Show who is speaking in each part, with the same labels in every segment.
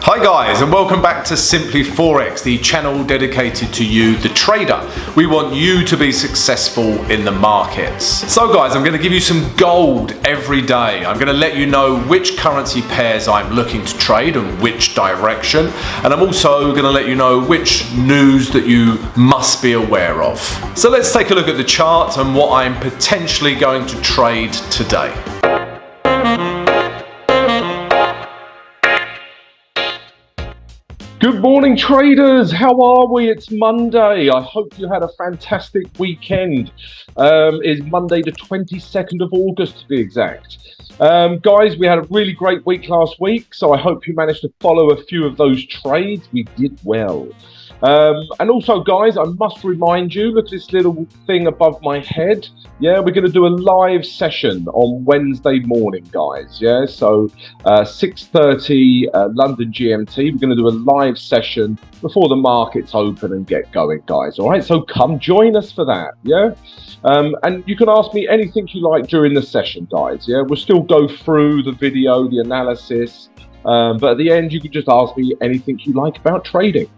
Speaker 1: Hi guys, and welcome back to Simply Forex, the channel dedicated to you, the trader. We want you to be successful in the markets. So guys, I'm going to give you some gold every day. I'm going to let you know which currency pairs I'm looking to trade and which direction. And I'm also going to let you know which news that you must be aware of. So let's take a look at the chart and what I'm potentially going to trade today.
Speaker 2: Good morning, traders. How are we? It's Monday. I hope you had a fantastic weekend. It's Monday the 22nd of August to be exact. Guys, we had a really great week last week, so I hope you managed to follow a few of those trades. We did well. And also, guys, I must remind you, look at this little thing above my head. Yeah, we're going to do a live session on Wednesday morning, guys. Yeah, so 6:30 London GMT. We're going to do a live session before the markets open and get going, guys. All right, so come join us for that. Yeah, and you can ask me anything you like during the session, guys. Yeah, we'll still go through the video, the analysis, but at the end, you can just ask me anything you like about trading.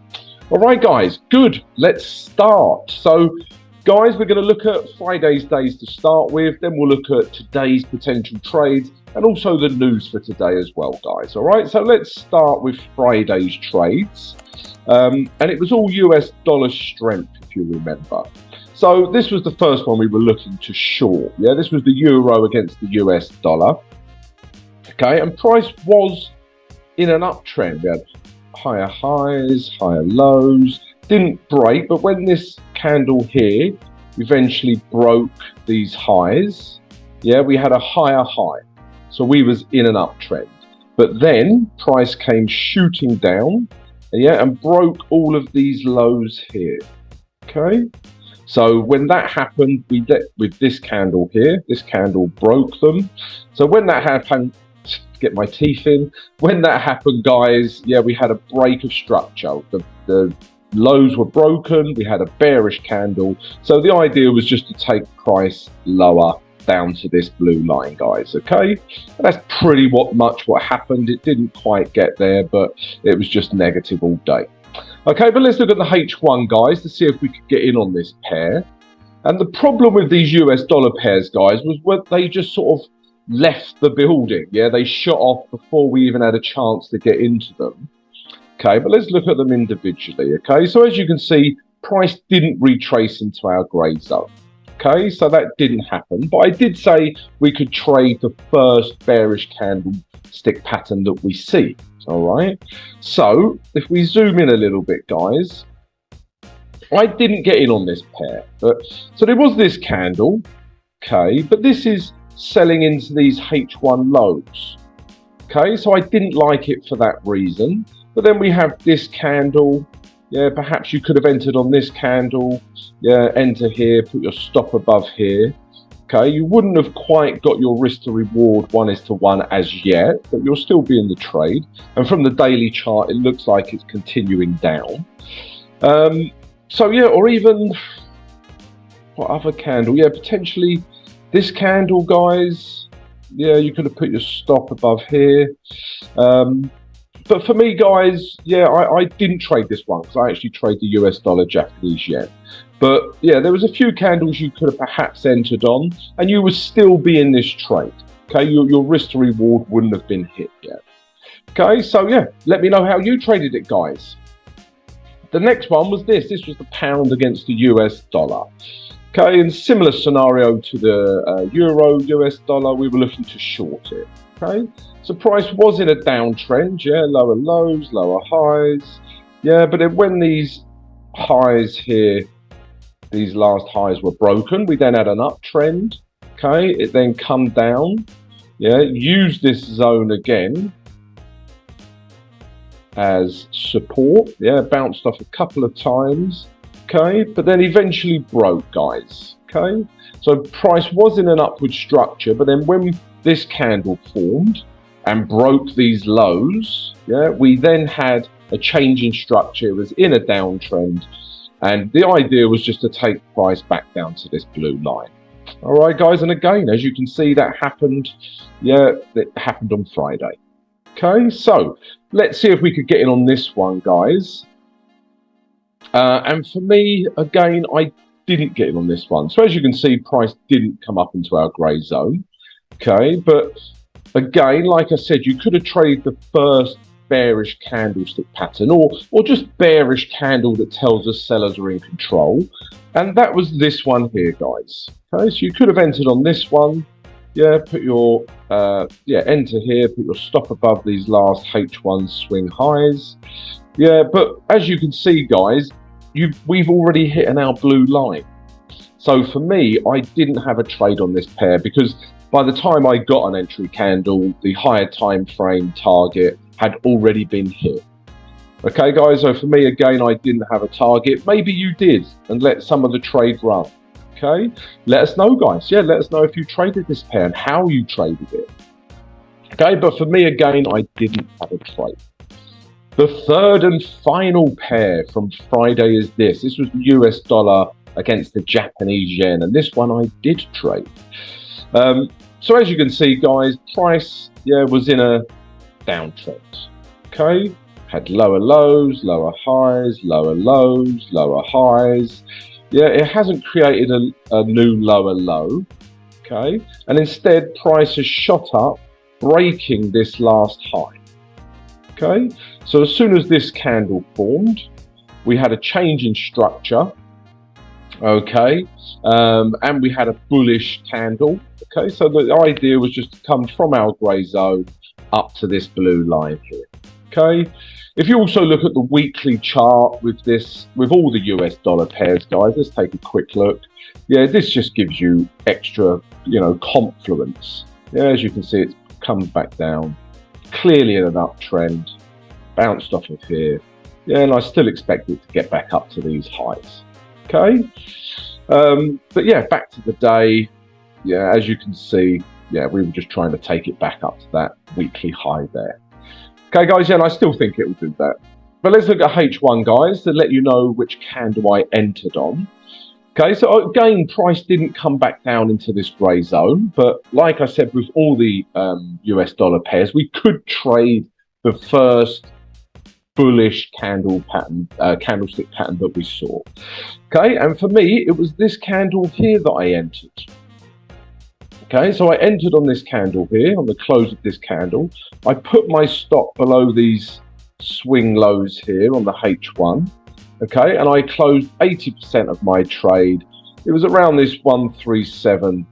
Speaker 2: All right, guys, good. Let's start. So, guys, we're going to look at Friday's days to start with. Then we'll look at today's potential trades and also the news for today as well, guys. All right, so let's start with Friday's trades. And it was all US dollar strength, if you remember. So this was the first one we were looking to short. Yeah, this was the euro against the US dollar. Okay, and price was in an uptrend. We had higher highs, higher lows, didn't break, but when this candle here eventually broke these highs, yeah, we had a higher high. So we was in an uptrend. But then price came shooting down, yeah, and broke all of these lows here. Okay. So when that happened, we did with this candle here, this candle broke them. So when that happened, get my teeth in. When that happened, guys, yeah, we had a break of structure. The lows were broken. We had a bearish candle. So the idea was just to take price lower down to this blue line, guys. Okay, and that's pretty much what happened. It didn't quite get there, but it was just negative all day. Okay, but let's look at the H1, guys, to see if we could get in on this pair. And the problem with these US dollar pairs, guys, was what they just sort of left the building. Yeah, they shot off before we even had a chance to get into them. Okay, but let's look at them individually. Okay, so as you can see, price didn't retrace into our grey zone. Okay, so that didn't happen, but I did say we could trade the first bearish candlestick pattern that we see. All right, so if we zoom in a little bit, guys, I didn't get in on this pair, but so there was this candle. Okay, but this is selling into these H1 lows. Okay, so I didn't like it for that reason. But then we have this candle. Yeah, perhaps you could have entered on this candle. Yeah, enter here, put your stop above here. Okay, you wouldn't have quite got your risk to reward 1:1 as yet, but you'll still be in the trade. And from the daily chart, it looks like it's continuing down. So yeah, or even what other candle? Yeah, potentially this candle, guys. Yeah, you could have put your stop above here. But for me, guys, yeah, I didn't trade this one because I actually trade the US dollar Japanese yen. But yeah, there was a few candles you could have perhaps entered on and you would still be in this trade. Okay, your risk to reward wouldn't have been hit yet. Okay, so yeah, let me know how you traded it, guys. The next one was this. This was the pound against the US dollar. Okay, in similar scenario to the euro US dollar, we were looking to short it. Okay, so price was in a downtrend, yeah, lower lows, lower highs, yeah, but then when these highs here, these last highs were broken, we then had an uptrend. Okay, it then come down, yeah, used this zone again as support, yeah, bounced off a couple of times. Okay, but then eventually broke, guys. Okay, so price was in an upward structure, but then when this candle formed and broke these lows, yeah, we then had a change in structure. It was in a downtrend, and the idea was just to take price back down to this blue line. All right, guys, and again, as you can see, that happened. Yeah, it happened on Friday. Okay, so let's see if we could get in on this one, guys. And for me, again, I didn't get in on this one. So as you can see, price didn't come up into our grey zone. Okay, but again, like I said, you could have traded the first bearish candlestick pattern or just bearish candle that tells us sellers are in control. And that was this one here, guys. Okay, so you could have entered on this one. Yeah, put your enter here, put your stop above these last H1 swing highs. Yeah, but as you can see, guys, we've already hit our blue line. So for me, I didn't have a trade on this pair because by the time I got an entry candle, the higher time frame target had already been hit. Okay, guys, so for me, again, I didn't have a target. Maybe you did and let some of the trade run. Okay, let us know, guys. Yeah, let us know if you traded this pair and how you traded it. Okay, but for me, again, I didn't have a trade. The third and final pair from Friday is this. This was the US dollar against the Japanese yen, and this one I did trade. So as you can see, guys, price was in a downtrend. Okay, had lower lows, lower highs, lower lows, lower highs. Yeah, it hasn't created a new lower low. Okay, and instead price has shot up, breaking this last high. Okay, so as soon as this candle formed, we had a change in structure. Okay, and we had a bullish candle. Okay, so the idea was just to come from our grey zone up to this blue line here. Okay, if you also look at the weekly chart with all the US dollar pairs, guys, let's take a quick look. Yeah, this just gives you extra, confluence. Yeah, as you can see, it comes back down, clearly in an uptrend, bounced off of here. Yeah, and I still expect it to get back up to these highs. Okay, but yeah, back to the day. Yeah, as you can see, yeah, we were just trying to take it back up to that weekly high there. Okay, guys, yeah, and I still think it will do that. But let's look at H1, guys, to let you know which candle I entered on. Okay, so again, price didn't come back down into this grey zone. But like I said, with all the US dollar pairs, we could trade the first bullish candlestick pattern that we saw. Okay, and for me, it was this candle here that I entered. Okay, so I entered on this candle here, on the close of this candle. I put my stop below these swing lows here on the H1. Okay, and I closed 80% of my trade. It was around this 137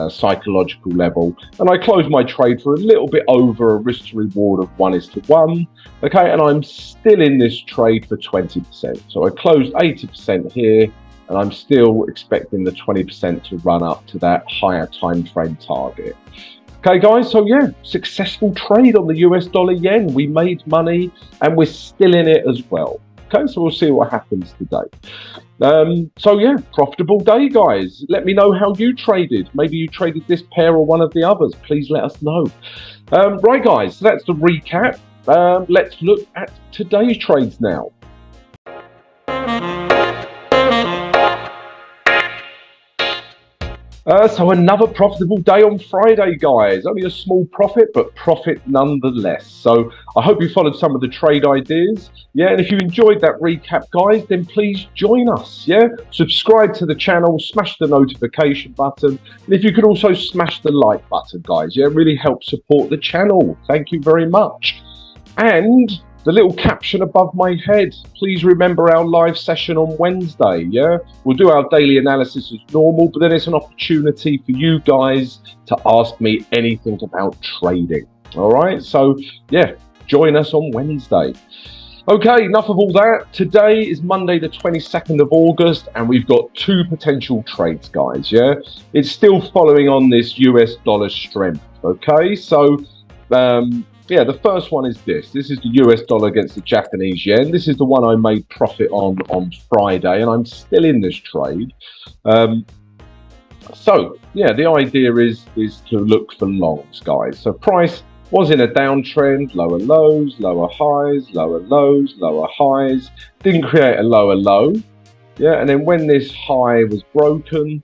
Speaker 2: psychological level, and I closed my trade for a little bit over a risk to reward of 1:1. Okay, and I'm still in this trade for 20%. So I closed 80% here, and I'm still expecting the 20% to run up to that higher time frame target. Okay, guys, so yeah, successful trade on the US dollar yen. We made money, and we're still in it as well. Okay, so we'll see what happens today. So yeah, profitable day, guys. Let me know how you traded. Maybe you traded this pair or one of the others. Please let us know. Right, guys, so that's the recap. Let's look at today's trades now. So another profitable day on Friday, guys. Only a small profit, but profit nonetheless. So I hope you followed some of the trade ideas. Yeah, and if you enjoyed that recap, guys, then please join us. Yeah, subscribe to the channel, smash the notification button. And if you could also smash the like button, guys. Yeah, it really helps support the channel. Thank you very much. And the little caption above my head, please remember our live session on Wednesday, yeah? We'll do our daily analysis as normal, but then it's an opportunity for you guys to ask me anything about trading, all right? So, yeah, join us on Wednesday. Okay, enough of all that. Today is Monday the 22nd of August, and we've got two potential trades, guys, yeah? It's still following on this US dollar strength, okay? So, yeah, the first one is this. This is the US dollar against the Japanese yen. This is the one I made profit on Friday, and I'm still in this trade. So, yeah, the idea is to look for longs, guys. So price was in a downtrend, lower lows, lower highs, lower lows, lower highs. Didn't create a lower low. Yeah, and then when this high was broken,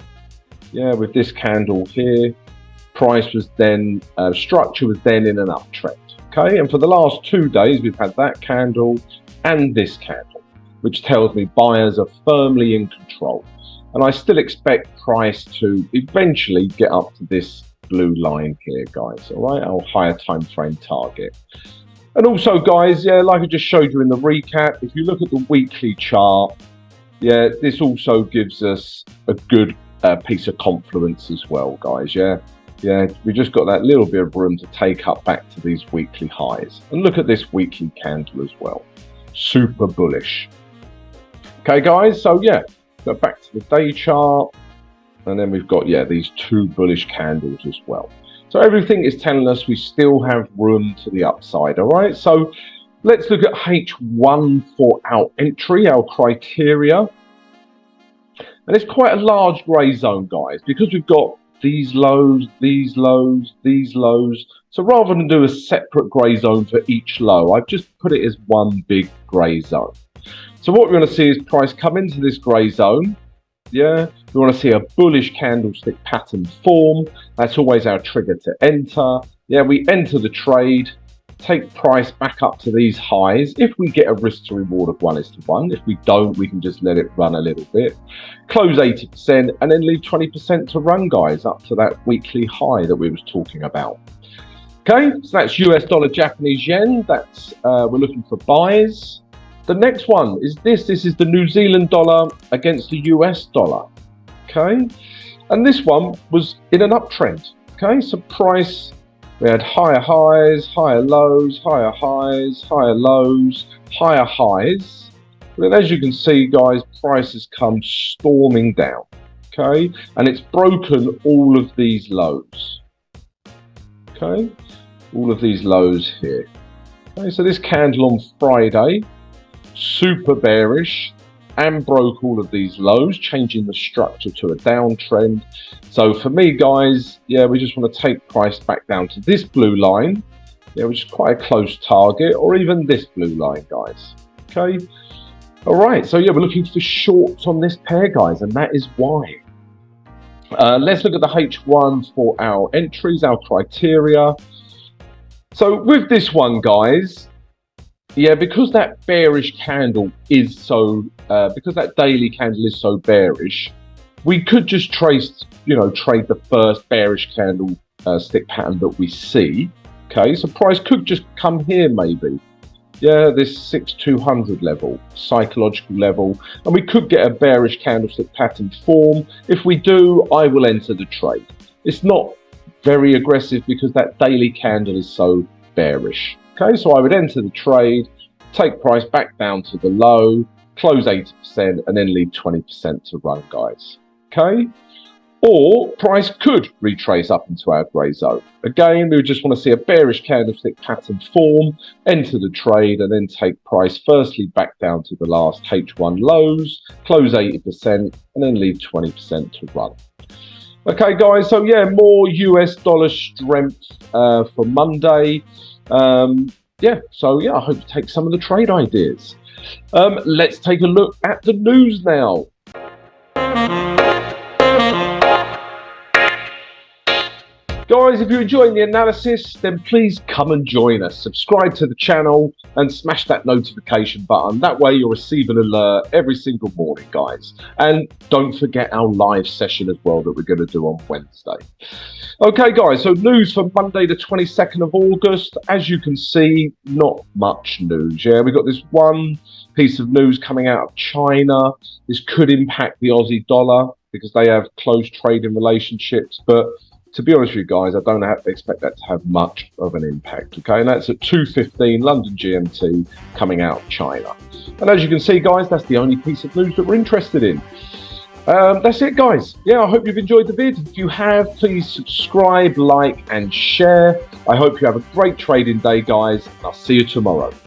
Speaker 2: yeah, with this candle here, price was then, structure was then in an uptrend. Okay, and for the last 2 days, we've had that candle and this candle, which tells me buyers are firmly in control. And I still expect price to eventually get up to this blue line here, guys. All right, our higher time frame target. And also, guys, yeah, like I just showed you in the recap, if you look at the weekly chart, yeah, this also gives us a good piece of confluence as well, guys. Yeah, we just got that little bit of room to take up back to these weekly highs. And look at this weekly candle as well. Super bullish. Okay, guys, so yeah, go back to the day chart. And then we've got, yeah, these 2 bullish candles as well. So everything is telling us we still have room to the upside, all right? So let's look at H1 for our entry, our criteria. And it's quite a large grey zone, guys, because we've got these lows, these lows, these lows. So rather than do a separate grey zone for each low, I've just put it as one big grey zone. So what we're going to see is price come into this grey zone. Yeah, we want to see a bullish candlestick pattern form. That's always our trigger to enter. Yeah, we enter the trade, take price back up to these highs. If we get a risk to reward of 1:1, if we don't, we can just let it run a little bit. Close 80% and then leave 20% to run, guys, up to that weekly high that we was talking about. Okay, so that's US dollar, Japanese yen. That's we're looking for buys. The next one is this. This is the New Zealand dollar against the US dollar. Okay, and this one was in an uptrend. Okay, so price, we had higher highs, higher lows, higher highs, higher lows, higher highs. But as you can see, guys, price has come storming down. Okay, and it's broken all of these lows. Okay, all of these lows here. Okay, so this candle on Friday, super bearish and broke all of these lows, changing the structure to a downtrend. So for me, guys, yeah, we just want to take price back down to this blue line, yeah, which is quite a close target, or even this blue line, guys. Okay, all right, so yeah, we're looking for shorts on this pair, guys, and that is why. Let's look at the H1 for our entries, our criteria. So with this one, guys, yeah, because that bearish candle is so, because that daily candle is so bearish, we could just trade the first bearish candle stick pattern that we see. Okay, so price could just come here maybe. Yeah, this 6200 level, psychological level, and we could get a bearish candlestick pattern form. If we do, I will enter the trade. It's not very aggressive because that daily candle is so bearish. Okay, so I would enter the trade, take price back down to the low, close 80%, and then leave 20% to run, guys. Okay, or price could retrace up into our grey zone. Again, we would just want to see a bearish candlestick pattern form, enter the trade, and then take price firstly back down to the last H1 lows, close 80%, and then leave 20% to run. Okay, guys, so yeah, more US dollar strength for Monday. Yeah, so yeah, I hope you take some of the trade ideas. Let's take a look at the news now. Guys, if you're enjoying the analysis, then please come and join us. Subscribe to the channel and smash that notification button. That way you'll receive an alert every single morning, guys. And don't forget our live session as well that we're going to do on Wednesday. Okay, guys, so news for Monday the 22nd of August. As you can see, not much news. Yeah, we've got this one piece of news coming out of China. This could impact the Aussie dollar because they have close trading relationships, but to be honest with you guys, I don't expect that to have much of an impact, okay? And that's at 2:15 London GMT coming out of China. And as you can see, guys, that's the only piece of news that we're interested in. That's it, guys. Yeah, I hope you've enjoyed the vid. If you have, please subscribe, like, and share. I hope you have a great trading day, guys. I'll see you tomorrow.